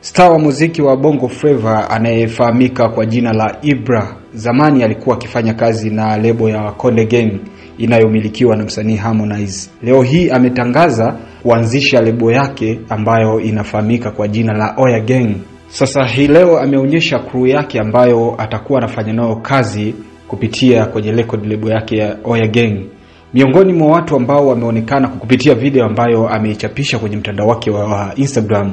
Star wa muziki wa Bongo Flava anayefahamika kwa jina la Ibra, zamani alikuwa akifanya kazi na lebo ya Konde Gang inayomilikiwa na msanii Harmonize. Leo hii ametangaza kuanzisha lebo yake ambayo inafahamika kwa jina la Oya Gang. Sasa hii leo ameonyesha crew yake ambayo atakuwa anafanya nayo kazi kupitia kwenye record lebo yake ya Oya Gang. Miongoni mwa watu ambao wameonekana kupitia video ambayo ameichapisha kwenye mtandao wake wa Instagram,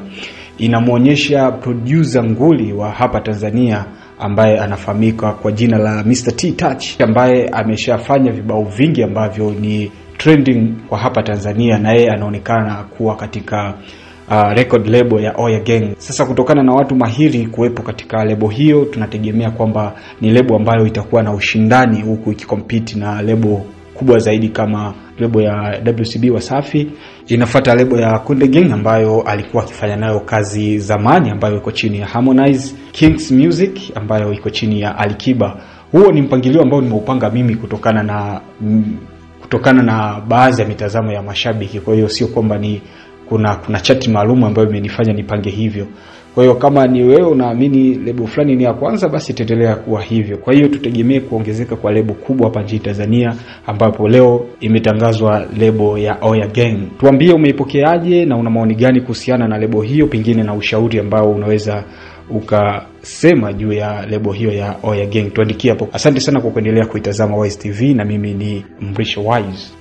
inamuonyesha producer nguli wa hapa Tanzania ambaye anafahamika kwa jina la Mr. T Touch, ambaye ameshafanya vibao vingi ambavyo ni trending kwa hapa Tanzania, na yeye anaonekana kuwa katika record label ya Oya Gang. Sasa kutokana na watu mahiri kuwepo katika lebo hiyo, tunategemea kwamba ni lebo ambayo itakuwa na ushindani, huku ikikompete na lebo kubwa zaidi kama lebo ya WCB Wasafi. Inafuata lebo ya Konde Gang ambayo alikuwa akifanya nayo kazi zamani, ambayo iko chini ya Harmonize, Kings Music ambayo iko chini ya Alikiba. Huo ni mpangilio ambao nimeupanga mimi kutokana na baadhi ya mitazamo ya mashabiki. Kwa hiyo sio kwamba ni kuna chati maalum ambayo imenifanya nipange hivyo. Kwa hiyo kama ni wewe unaamini lebo fulani ni ya kwanza, basi itaendelea kuwa hivyo. Kwa hiyo tutegemee kuongezeka kwa lebo kubwa hapa nchini Tanzania, ambapo leo imetangazwa lebo ya Oya Gang. Tuambie umeipokeaje na una maoni gani kuhusiana na lebo hiyo, pengine na ushauri ambao unaweza ukasema juu ya lebo hiyo ya Oya Gang. Tuandikie hapo. Asante sana kwa kuendelea kuitazama Wise TV, na mimi ni Mrisho Wise.